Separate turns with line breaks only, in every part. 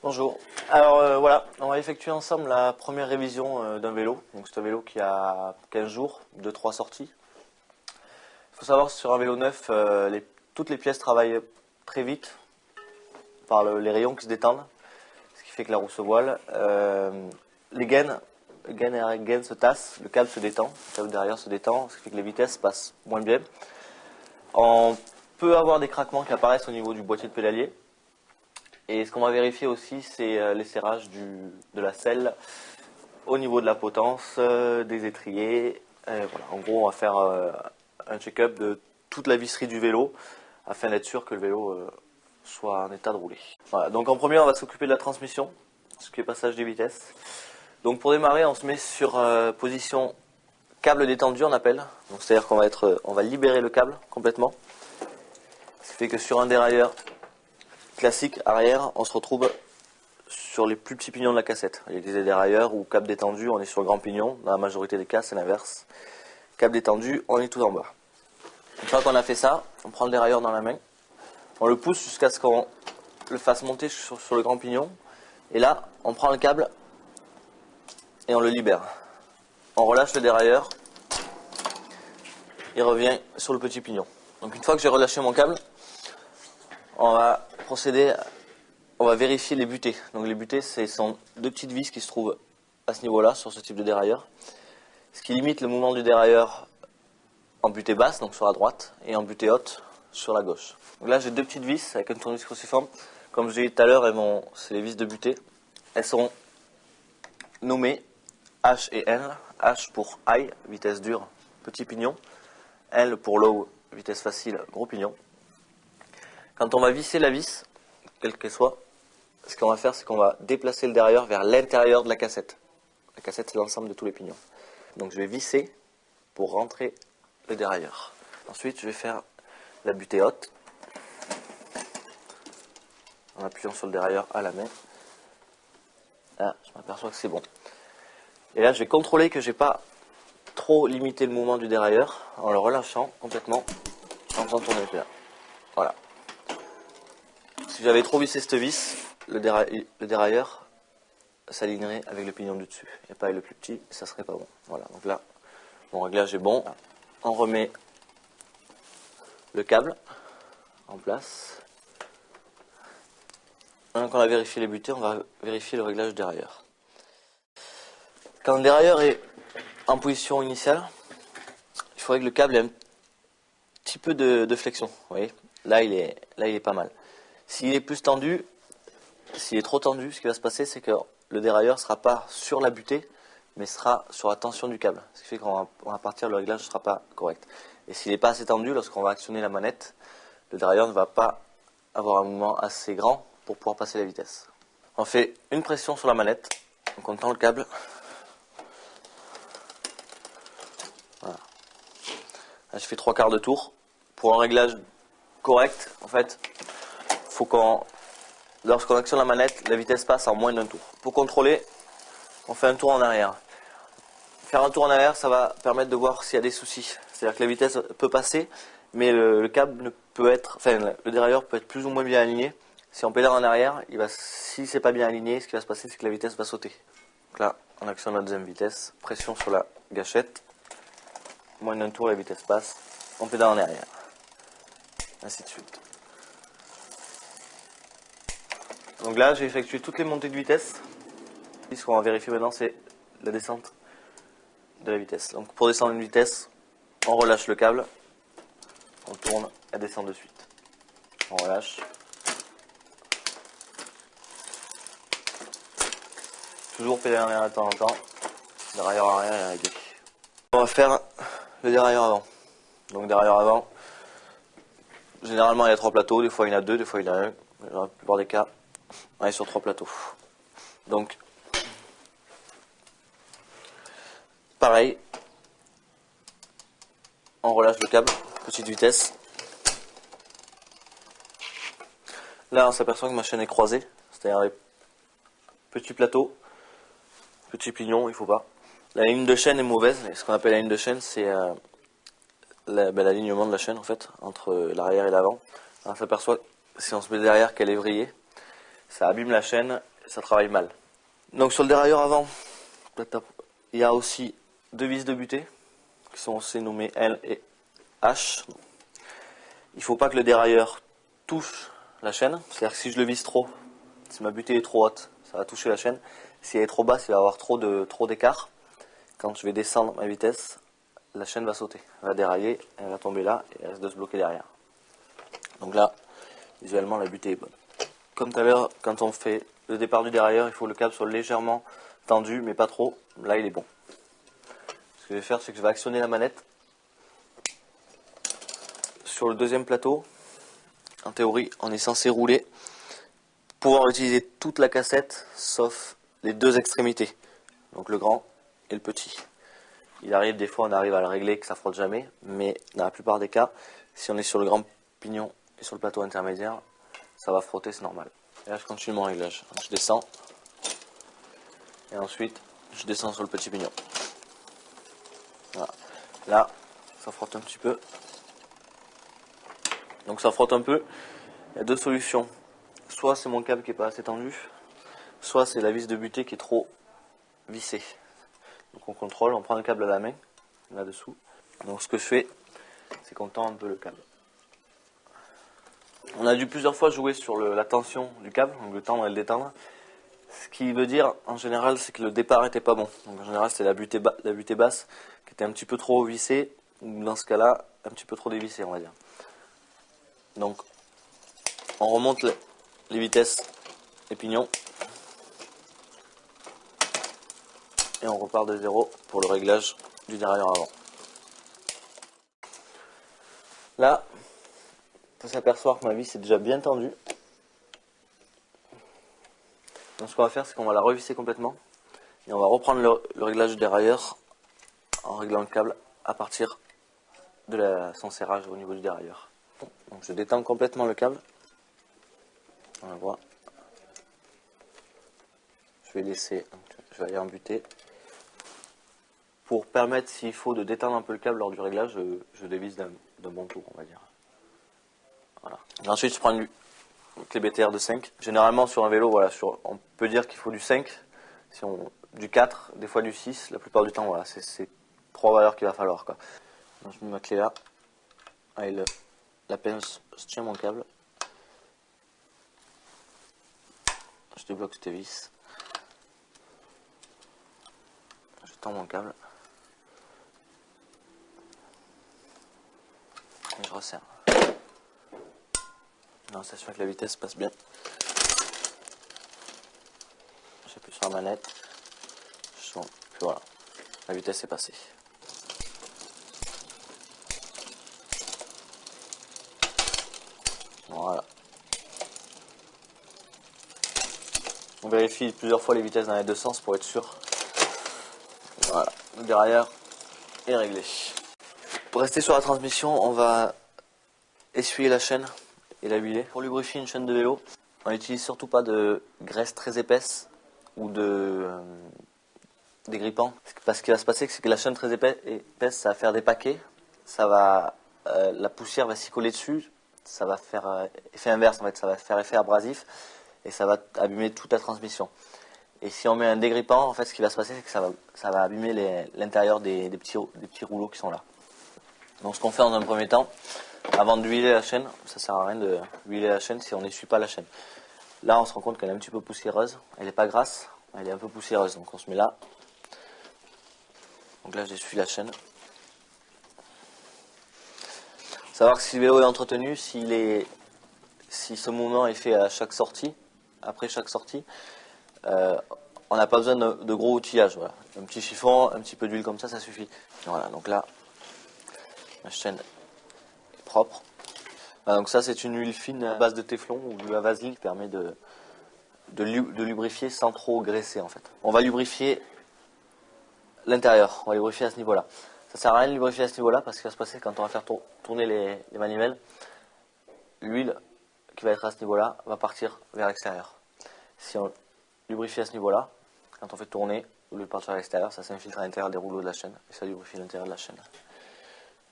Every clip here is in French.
Bonjour. Alors voilà, on va effectuer ensemble la première révision d'un vélo. Donc c'est un vélo qui a 15 jours, 2-3 sorties. Il faut savoir que sur un vélo neuf, toutes les pièces travaillent très vite par les rayons qui se détendent, ce qui fait que la roue se voile. Les gaines se tassent, le câble se détend, le câble derrière se détend, ce qui fait que les vitesses passent moins bien. On peut avoir des craquements qui apparaissent au niveau du boîtier de pédalier. Et ce qu'on va vérifier aussi, c'est l'esserrage de la selle au niveau de la potence, des étriers. Voilà. En gros, on va faire un check-up de toute la visserie du vélo afin d'être sûr que le vélo soit en état de rouler. Voilà. Donc en premier, on va s'occuper de la transmission, ce qui est passage des vitesses. Donc pour démarrer, on se met sur position câble détendu, on appelle. Donc c'est-à-dire on va libérer le câble complètement. Ce qui fait que sur un dérailleur classique arrière, on se retrouve sur les plus petits pignons de la cassette. Il y a des dérailleurs ou câble détendu, on est sur le grand pignon. Dans la majorité des cas, c'est l'inverse. Câble détendu, on est tout en bas. Une fois qu'on a fait ça, on prend le dérailleur dans la main, on le pousse jusqu'à ce qu'on le fasse monter sur le grand pignon. Et là, on prend le câble et on le libère. On relâche le dérailleur, il revient sur le petit pignon. Donc une fois que j'ai relâché mon câble, on va vérifier les butées. Donc les butées, ce sont deux petites vis qui se trouvent à ce niveau-là, sur ce type de dérailleur. Ce qui limite le mouvement du dérailleur en butée basse, donc sur la droite, et en butée haute, sur la gauche. Donc là, j'ai deux petites vis avec un tournevis cruciforme. Comme je l'ai dit tout à l'heure, c'est les vis de butée. Elles sont nommées H et L. H pour high, vitesse dure, petit pignon. L pour low, vitesse facile, gros pignon. Quand on va visser la vis, quelle qu'elle soit, ce qu'on va faire, c'est qu'on va déplacer le dérailleur vers l'intérieur de la cassette. La cassette, c'est l'ensemble de tous les pignons. Donc je vais visser pour rentrer le dérailleur. Ensuite, je vais faire la butée haute, en appuyant sur le dérailleur à la main. Là, je m'aperçois que c'est bon. Et là, je vais contrôler que je n'ai pas trop limité le mouvement du dérailleur en le relâchant complètement, en faisant tourner le pédale. Voilà. Si j'avais trop vissé cette vis, le dérailleur s'alignerait avec le pignon du dessus et pas avec le plus petit, ça serait pas bon. Voilà, donc là, mon réglage est bon. On remet le câble en place. Maintenant qu'on a vérifié les butées, on va vérifier le réglage dérailleur. Quand le dérailleur est en position initiale, il faudrait que le câble ait un petit peu de flexion. Vous voyez, là il est pas mal. S'il est plus tendu, s'il est trop tendu, ce qui va se passer, c'est que le dérailleur ne sera pas sur la butée, mais sera sur la tension du câble. Ce qui fait qu'on va partir, le réglage ne sera pas correct. Et s'il n'est pas assez tendu, lorsqu'on va actionner la manette, le dérailleur ne va pas avoir un mouvement assez grand pour pouvoir passer la vitesse. On fait une pression sur la manette, donc on tend le câble. Voilà. Là, je fais 3/4 de tour. Pour un réglage correct, en fait, lorsqu'on actionne la manette, la vitesse passe en moins d'un tour. Pour contrôler, on fait un tour en arrière. Faire un tour en arrière, ça va permettre de voir s'il y a des soucis. C'est-à-dire que la vitesse peut passer, mais le dérailleur peut être plus ou moins bien aligné. Si on pédale en arrière, si c'est pas bien aligné, ce qui va se passer, c'est que la vitesse va sauter. Donc là, on actionne la deuxième vitesse, pression sur la gâchette, moins d'un tour, la vitesse passe, on pédale en arrière. Ainsi de suite. Donc là, j'ai effectué toutes les montées de vitesse. Ce qu'on va vérifier maintenant, c'est la descente de la vitesse. Donc pour descendre une vitesse, on relâche le câble, on tourne, elle descend de suite. On relâche. Toujours pédaler en arrière de temps en temps. Dérailleur arrière et réglé. On va faire le dérailleur avant. Donc dérailleur avant, généralement il y a 3 plateaux, des fois il y en a 2, des fois il y en a 1. Dans la plupart des cas, on est sur 3 plateaux. Donc, pareil, on relâche le câble, petite vitesse. Là, on s'aperçoit que ma chaîne est croisée, c'est-à-dire les petits plateaux, petits pignons, il faut pas. La ligne de chaîne est mauvaise, et ce qu'on appelle la ligne de chaîne, c'est l'alignement de la chaîne en fait, entre l'arrière et l'avant. On s'aperçoit, si on se met derrière, qu'elle est vrillée. Ça abîme la chaîne, ça travaille mal. Donc sur le dérailleur avant, il y a aussi deux vis de butée qui sont aussi nommées L et H. Il ne faut pas que le dérailleur touche la chaîne, c'est-à-dire que si je le vise trop, si ma butée est trop haute, ça va toucher la chaîne. Si elle est trop basse, il va y avoir trop d'écart. Quand je vais descendre ma vitesse, la chaîne va sauter, elle va dérailler, elle va tomber là et elle risque de se bloquer derrière. Donc là, visuellement, la butée est bonne. Comme tout à l'heure, quand on fait le départ du dérailleur, il faut que le câble soit légèrement tendu, mais pas trop. Là, il est bon. Ce que je vais faire, c'est que je vais actionner la manette. Sur le deuxième plateau, en théorie, on est censé rouler, pouvoir utiliser toute la cassette, sauf les deux extrémités, donc le grand et le petit. Il arrive des fois, on arrive à le régler, que ça frotte jamais, mais dans la plupart des cas, si on est sur le grand pignon et sur le plateau intermédiaire, ça va frotter, c'est normal. Et là, je continue mon réglage. Je descends, et ensuite, je descends sur le petit pignon. Voilà. Là, ça frotte un petit peu. Donc ça frotte un peu. Il y a deux solutions. Soit c'est mon câble qui est pas assez tendu, soit c'est la vis de butée qui est trop vissée. Donc on contrôle, on prend le câble à la main, là-dessous. Donc ce que je fais, c'est qu'on tend un peu le câble. On a dû plusieurs fois jouer sur la tension du câble, donc le tendre et le détendre. Ce qui veut dire, en général, c'est que le départ était pas bon. Donc en général, c'est la butée basse qui était un petit peu trop vissée, ou dans ce cas-là, un petit peu trop dévissée, on va dire. Donc on remonte les vitesses des pignons. Et on repart de zéro pour le réglage du dérailleur avant. Là, on peut s'apercevoir que ma vis est déjà bien tendue. Donc ce qu'on va faire, c'est qu'on va la revisser complètement. Et on va reprendre le réglage du dérailleur en réglant le câble à partir de son serrage au niveau du dérailleur. Donc je détends complètement le câble. On le voit. Je vais laisser, je vais aller en butée. Pour permettre, s'il faut, de détendre un peu le câble lors du réglage, je dévisse d'un bon tour, on va dire. Voilà. Et ensuite, je prends une clé BTR de 5. Généralement, sur un vélo, voilà, on peut dire qu'il faut du 5, du 4, des fois du 6. La plupart du temps, voilà, c'est trois valeurs qu'il va falloir, quoi. Donc, je mets ma clé là. Avec la pince, je tiens mon câble. Je débloque cette vis. Je tends mon câble. Et je resserre. Non, ça fait que la vitesse passe bien. J'appuie sur la manette. Puis voilà, la vitesse est passée. Voilà. On vérifie plusieurs fois les vitesses dans les deux sens pour être sûr. Voilà, le dérailleur est réglé. Pour rester sur la transmission, on va essuyer la chaîne et la huiler. Pour lubrifier une chaîne de vélo, on n'utilise surtout pas de graisse très épaisse ou dégrippant. Parce que ce qui va se passer, c'est que la chaîne très épaisse, ça va faire des paquets. La poussière va s'y coller dessus. Ça va faire effet inverse, en fait, ça va faire effet abrasif et ça va abîmer toute la transmission. Et si on met un dégrippant, en fait, ce qui va se passer, c'est que ça va abîmer l'intérieur des petits rouleaux qui sont là. Donc ce qu'on fait dans un premier temps, avant de huiler la chaîne, ça sert à rien de huiler la chaîne si on n'essuie pas la chaîne. Là, on se rend compte qu'elle est un petit peu poussiéreuse. Elle n'est pas grasse, elle est un peu poussiéreuse. Donc on se met là. Donc là, j'essuie la chaîne. Savoir que si le vélo est entretenu, si ce mouvement est fait à chaque sortie, après chaque sortie, on n'a pas besoin de gros outillage. Voilà. Un petit chiffon, un petit peu d'huile comme ça suffit. Voilà, donc là, la chaîne est propre. Voilà, donc ça, c'est une huile fine à base de téflon ou de la vaseline qui permet de lubrifier sans trop graisser en fait. On va lubrifier l'intérieur, on va lubrifier à ce niveau-là. Ça sert à rien de lubrifier à ce niveau-là parce qu'il va se passer quand on va faire tourner les manivelles, l'huile qui va être à ce niveau-là va partir vers l'extérieur. Si on lubrifie à ce niveau-là, quand on fait tourner, au lieu de partir vers l'extérieur, ça s'infiltre à l'intérieur des rouleaux de la chaîne et ça lubrifie l'intérieur de la chaîne.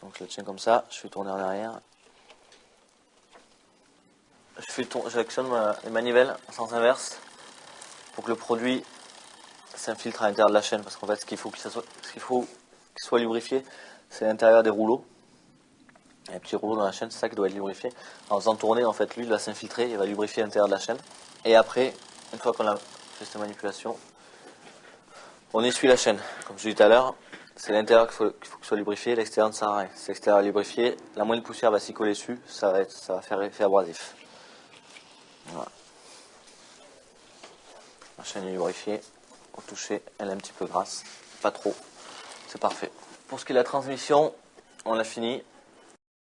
Donc je le tiens comme ça, je fais tourner en arrière. J'actionne les manivelles en sens inverse. pour que le produit s'infiltre à l'intérieur de la chaîne, parce qu'en fait ce qu'il faut qu'il soit lubrifié, c'est l'intérieur des rouleaux. Il y a un petit rouleau dans la chaîne, c'est ça qui doit être lubrifié. En faisant tourner, en fait, l'huile va s'infiltrer, il va lubrifier l'intérieur de la chaîne. Et après, une fois qu'on a fait cette manipulation, on essuie la chaîne. Comme je l'ai dit tout à l'heure, c'est l'intérieur qu'il faut que soit lubrifié, l'extérieur ne sert à rien. Si l'extérieur est lubrifié, la moindre poussière va s'y coller dessus, ça va faire effet abrasif. Voilà. La chaîne est lubrifiée. Au toucher, elle est un petit peu grasse, pas trop. C'est parfait. Pour ce qui est de la transmission, on l'a fini.